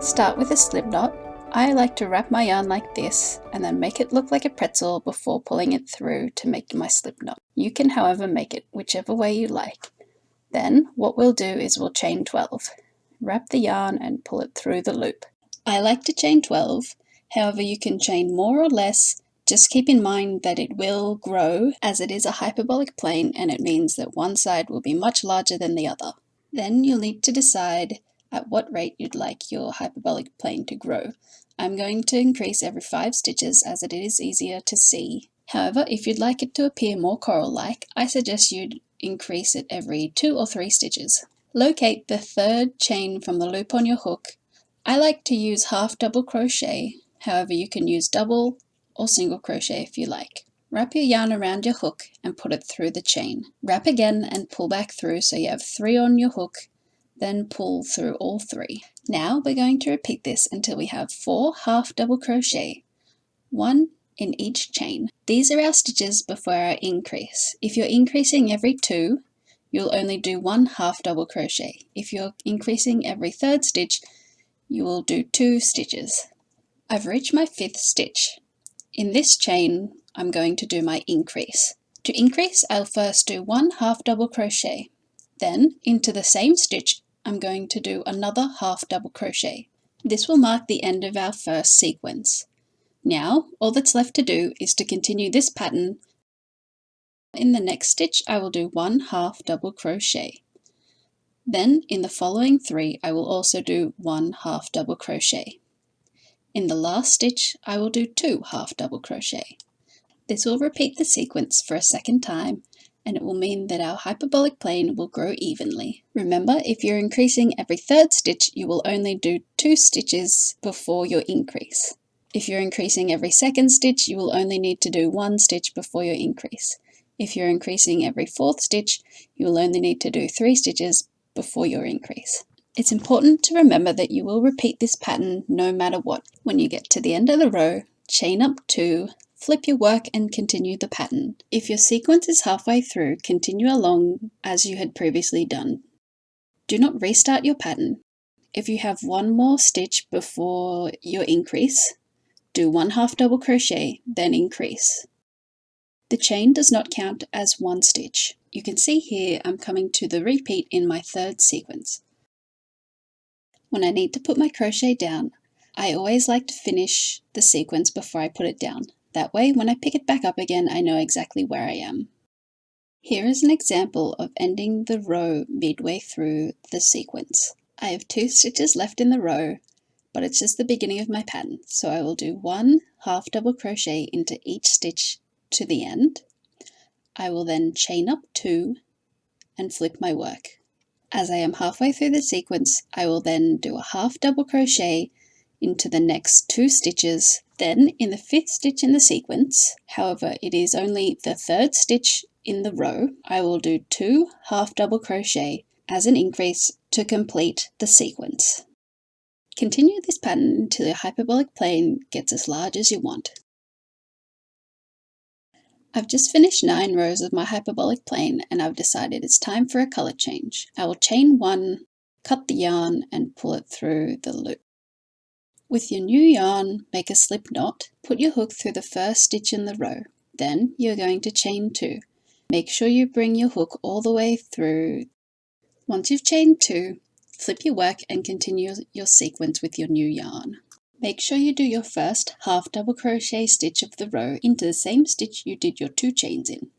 Start with a slip knot. I like to wrap my yarn like this and then make it look like a pretzel before pulling it through to make my slip knot. You can however make it whichever way you like. Then what we'll do is we'll chain 12. Wrap the yarn and pull it through the loop. I like to chain 12, however you can chain more or less. Just keep in mind that it will grow as it is a hyperbolic plane, and it means that one side will be much larger than the other. Then you'll need to decide at what rate you'd like your hyperbolic plane to grow. I'm going to increase every 5 stitches as it is easier to see. However, if you'd like it to appear more coral-like, I suggest you'd increase it every 2 or 3 stitches. Locate the third chain from the loop on your hook. I like to use half double crochet, however you can use double or single crochet if you like. Wrap your yarn around your hook and put it through the chain. Wrap again and pull back through so you have 3 on your hook, then pull through all 3. Now we're going to repeat this until we have 4 half double crochet, 1 in each chain. These are our stitches before our increase. If you're increasing every 2, you'll only do 1 half double crochet. If you're increasing every 3rd stitch, you will do 2 stitches. I've reached my 5th stitch. In this chain, I'm going to do my increase. To increase, I'll first do 1 half double crochet. Then, into the same stitch, I'm going to do another half double crochet. This will mark the end of our first sequence. Now, all that's left to do is to continue this pattern. In the next stitch, I will do 1 half double crochet. Then, in the following 3, I will also do 1 half double crochet. In the last stitch, I will do 2 half double crochet. This will repeat the sequence for a second time, and it will mean that our hyperbolic plane will grow evenly. Remember, if you're increasing every 3rd stitch, you will only do 2 stitches before your increase. If you're increasing every 2nd stitch, you will only need to do 1 stitch before your increase. If you're increasing every 4th stitch, you will only need to do 3 stitches before your increase. It's important to remember that you will repeat this pattern no matter what. When you get to the end of the row, chain up 2, flip your work and continue the pattern. If your sequence is halfway through, continue along as you had previously done. Do not restart your pattern. If you have 1 more stitch before your increase, do 1 half double crochet, then increase. The chain does not count as 1 stitch. You can see here I'm coming to the repeat in my 3rd sequence. When I need to put my crochet down, I always like to finish the sequence before I put it down. That way, when I pick it back up again, I know exactly where I am. Here is an example of ending the row midway through the sequence. I have 2 stitches left in the row, but it's just the beginning of my pattern, so I will do 1 half double crochet into each stitch to the end. I will then chain up 2 and flip my work. As I am halfway through the sequence, I will then do a half double crochet into the next 2 stitches. Then in the 5th stitch in the sequence, however it is only the 3rd stitch in the row, I will do 2 half double crochet as an increase to complete the sequence. Continue this pattern until your hyperbolic plane gets as large as you want. I've just finished 9 rows of my hyperbolic plane and I've decided it's time for a colour change. I will chain 1, cut the yarn and pull it through the loop. With your new yarn, make a slip knot, put your hook through the first stitch in the row. Then you're going to chain 2. Make sure you bring your hook all the way through. Once you've chained 2, flip your work and continue your sequence with your new yarn. Make sure you do your first half double crochet stitch of the row into the same stitch you did your 2 chains in.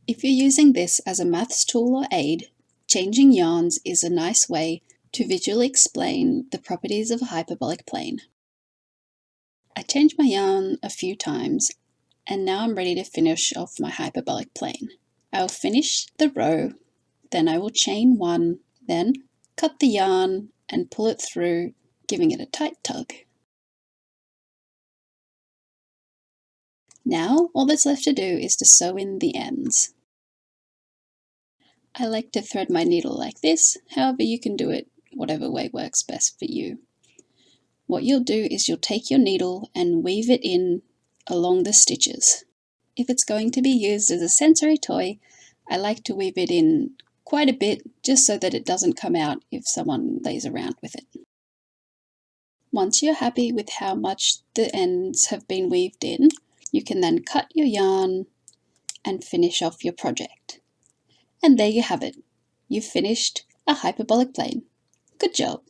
If you're using this as a maths tool or aid, changing yarns is a nice way to visually explain the properties of a hyperbolic plane. I changed my yarn a few times and now I'm ready to finish off my hyperbolic plane. I will finish the row, then I will chain 1, then cut the yarn and pull it through, giving it a tight tug. Now all that's left to do is to sew in the ends. I like to thread my needle like this, however you can do it whatever way works best for you. What you'll do is you'll take your needle and weave it in along the stitches. If it's going to be used as a sensory toy, I like to weave it in quite a bit just so that it doesn't come out if someone lays around with it. Once you're happy with how much the ends have been weaved in, you can then cut your yarn and finish off your project. And there you have it. You've finished a hyperbolic plane. Good job!